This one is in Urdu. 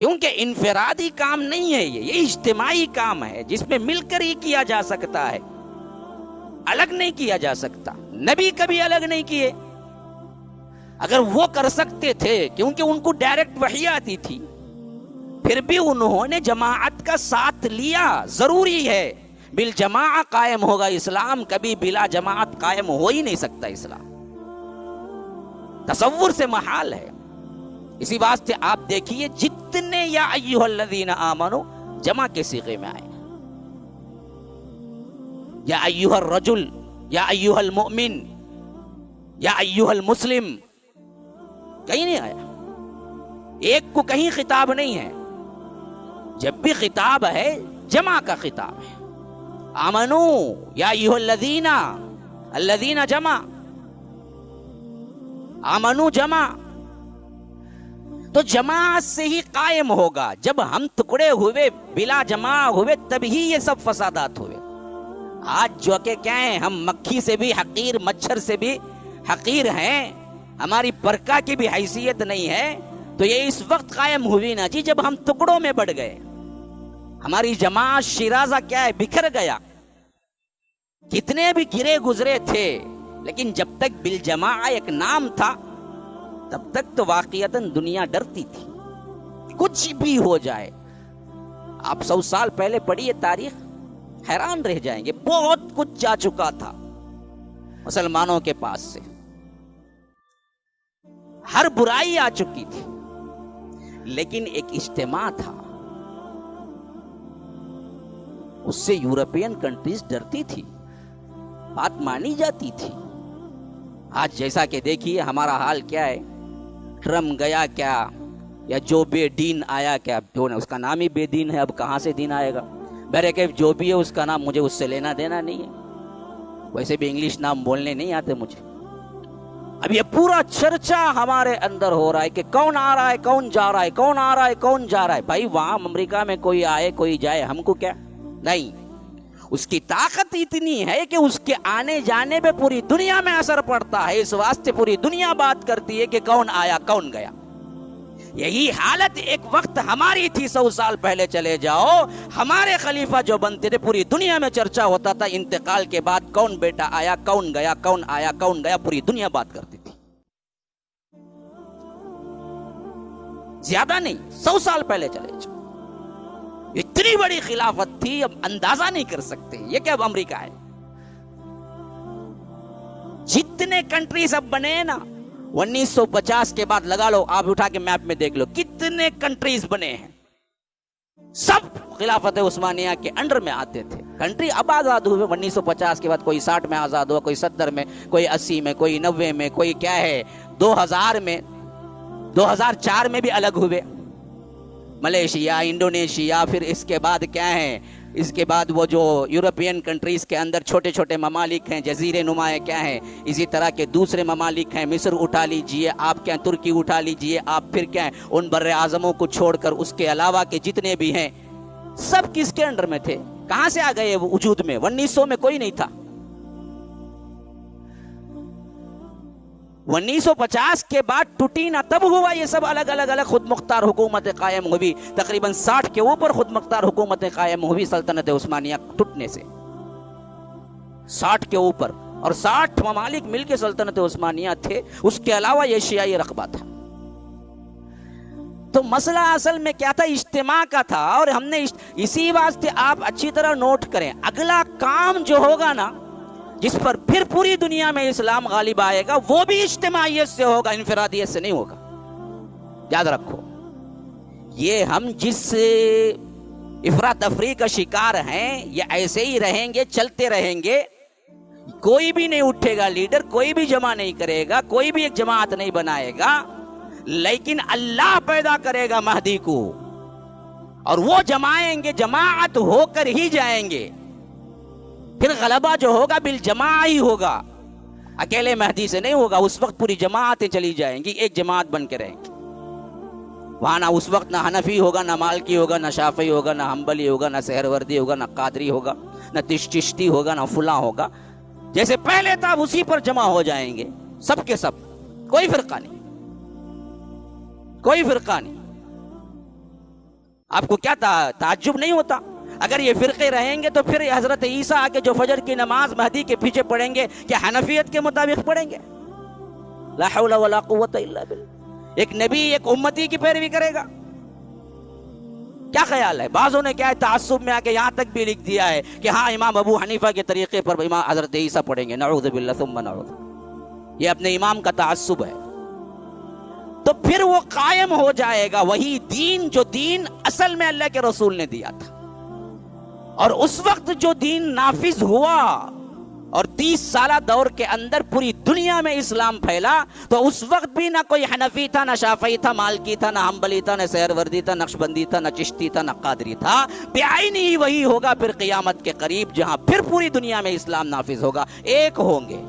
کیونکہ انفرادی کام نہیں ہے، یہ اجتماعی کام ہے جس میں مل کر ہی کیا جا سکتا ہے، الگ نہیں کیا جا سکتا۔ نبی کبھی الگ نہیں کیے، اگر وہ کر سکتے تھے کیونکہ ان کو ڈائریکٹ وحی آتی تھی، پھر بھی انہوں نے جماعت کا ساتھ لیا۔ ضروری ہے، بالجماع قائم ہوگا اسلام، کبھی بلا جماعت قائم ہو ہی نہیں سکتا اسلام، تصور سے محال ہے۔ اسی واسطے آپ دیکھیے جتنے یا ایھا الذین آمنو جمع کے صیغے میں آئے، یا ایھا الرجل، یا ایھا المؤمن، یا ایھا المسلم، کہیں نہیں آیا، ایک کو کہیں خطاب نہیں ہے۔ جب بھی خطاب ہے جمع کا خطاب ہے، آمنو یا ایھا الذین، الذین جمع، آمنو جمع، تو جماعت سے ہی قائم ہوگا۔ جب ہم ٹکڑے ہوئے، بلا جماع ہوئے، تب ہی یہ سب فسادات ہوئے۔ آج جو کہ کیا ہیں، ہم مکھی سے بھی حقیر، مچھر سے بھی حقیر ہیں، ہماری برقع کی بھی حیثیت نہیں ہے، تو یہ اس وقت قائم ہوئی نا جی جب ہم ٹکڑوں میں بڑھ گئے۔ ہماری جماعت شیرازہ کیا ہے، بکھر گیا، کتنے بھی گرے گزرے تھے، لیکن جب تک بالجماع ایک نام تھا تب تک تو واقعتاً دنیا ڈرتی تھی، کچھ بھی ہو جائے۔ آپ 100 سال پہلے پڑھیے تاریخ، حیران رہ جائیں گے، بہت کچھ جا چکا تھا مسلمانوں کے پاس سے، ہر برائی آ چکی تھی، لیکن ایک اجتماع تھا، اس سے یورپین کنٹریز ڈرتی تھی، بات مانی جاتی تھی۔ آج جیسا کہ دیکھیے ہمارا حال کیا ہے، ٹرمپ گیا کیا، یا جو بے دین آیا کیا، اس کا نام ہی بے دین ہے، اب کہاں سے دین آئے گا؟ بہرکیف جو بھی ہے اس کا نام، مجھے اس سے لینا دینا نہیں ہے، ویسے بھی انگلش نام بولنے نہیں آتے مجھے۔ اب یہ پورا چرچا ہمارے اندر ہو رہا ہے کہ کون آ رہا ہے، کون جا رہا ہے، کون آ رہا ہے، کون جا رہا ہے۔ بھائی وہاں امریکہ میں کوئی آئے کوئی جائے، ہم کو کیا؟ نہیں، اس کی طاقت اتنی ہے کہ اس کے آنے جانے پہ پوری دنیا میں اثر پڑتا ہے، اس واسطے پوری دنیا بات کرتی ہے کہ کون آیا کون گیا۔ یہی حالت ایک وقت ہماری تھی، 100 سال پہلے چلے جاؤ، ہمارے خلیفہ جو بنتے تھے پوری دنیا میں چرچا ہوتا تھا، انتقال کے بعد کون بیٹا آیا، کون گیا، کون آیا کون گیا، پوری دنیا بات کرتی تھی۔ زیادہ نہیں، 100 سال پہلے چلے جاؤ، اتنی بڑی خلافت تھی، اب اندازہ نہیں کر سکتے یہ کہ اب امریکہ ہے۔ جتنے کنٹریز اب بنے نا 1950 کے بعد، لگا لو آپ اٹھا کے میپ میں دیکھ لو کتنے کنٹریز بنے ہیں، سب خلافت عثمانیہ کے انڈر میں آتے تھے۔ کنٹری اب آزاد ہوئے 1950 کے بعد، کوئی 60 میں آزاد ہوا، کوئی 70 میں، کوئی 80 میں، کوئی 90 میں، کوئی کیا ہے 2000 میں، 2004 میں بھی الگ ہوئے، ملیشیا، انڈونیشیا، پھر اس کے بعد کیا ہے، اس کے بعد وہ جو یورپین کنٹریز کے اندر چھوٹے چھوٹے ممالک ہیں، جزیرے نما کیا ہیں، اسی طرح کے دوسرے ممالک ہیں، مصر اٹھا لیجئے آپ، کیا ترکی اٹھا لیجئے آپ، پھر کیا ہے ان بر اعظموں کو چھوڑ کر اس کے علاوہ کے جتنے بھی ہیں سب کس کے انڈر میں تھے؟ کہاں سے آ گئے وہ وجود میں؟ 1900 میں کوئی نہیں تھا، 1950 کے بعد ٹوٹی نہ تب ہوا یہ سب الگ الگ خود مختار حکومتیں قائم ہوئی، تقریباً 60 کے اوپر خود مختار حکومتیں قائم ہوئی سلطنت عثمانیہ ٹوٹنے سے، 60 کے اوپر، اور 60 ممالک مل کے سلطنت عثمانیہ تھے، اس کے علاوہ ایشیائی رقبہ تھا۔ تو مسئلہ اصل میں کیا تھا؟ اجتماع کا تھا، اور ہم نے اسی واسطے آپ اچھی طرح نوٹ کریں، اگلا کام جو ہوگا نا جس پر پھر پوری دنیا میں اسلام غالب آئے گا، وہ بھی اجتماعیت سے ہوگا، انفرادیت سے نہیں ہوگا، یاد رکھو۔ یہ ہم جس افراتفری کا شکار ہیں، یہ ایسے ہی رہیں گے، چلتے رہیں گے، کوئی بھی نہیں اٹھے گا لیڈر، کوئی بھی جمع نہیں کرے گا، کوئی بھی ایک جماعت نہیں بنائے گا، لیکن اللہ پیدا کرے گا مہدی کو، اور وہ جمائیں گے، جماعت ہو کر ہی جائیں گے، پھر غلبہ جو ہوگا بالجماع ہی ہوگا، اکیلے مہدی سے نہیں ہوگا۔ اس وقت پوری جماعتیں چلی جائیں گی، ایک جماعت بن کے رہیں گی، وہاں نہ اس وقت نہ حنفی ہوگا، نہ مالکی ہوگا، نہ شافعی ہوگا، نہ حنبلی ہوگا، نہ سہروردی ہوگا، نہ قادری ہوگا، نہ چشتی ہوگا، نہ فلاں ہوگا، جیسے پہلے تھا اسی پر جمع ہو جائیں گے سب کے سب، کوئی فرقہ نہیں، کوئی فرقہ نہیں۔ آپ کو کیا تعجب نہیں ہوتا؟ اگر یہ فرقے رہیں گے تو پھر حضرت عیسیٰ آ کے جو فجر کی نماز مہدی کے پیچھے پڑھیں گے کیا حنفیت کے مطابق پڑھیں گے؟ لا حول ولا قوت الا باللہ. ایک نبی ایک امتی کی پیروی کرے گا؟ کیا خیال ہے؟ بعضوں نے کیا ہے تعصب میں آ کے یہاں تک بھی لکھ دیا ہے کہ ہاں امام ابو حنیفہ کے طریقے پر امام حضرت عیسیٰ پڑھیں گے. نعوذ باللہ ثم نعوذ. یہ اپنے امام کا تعصب ہے. تو پھر وہ قائم ہو جائے گا وہی دین جو دین اصل میں اللہ کے رسول نے دیا تھا. اور اس وقت جو دین نافذ ہوا اور 30 سالہ دور کے اندر پوری دنیا میں اسلام پھیلا، تو اس وقت بھی نہ کوئی حنفی تھا، نہ شافعی تھا، مالکی تھا، نہ حنبلی تھا، نہ سہروردی تھا، نقشبندی تھا، نہ چشتی تھا، نہ قادری تھا. بعینی ہی وہی ہوگا پھر قیامت کے قریب جہاں پھر پوری دنیا میں اسلام نافذ ہوگا. ایک ہوں گے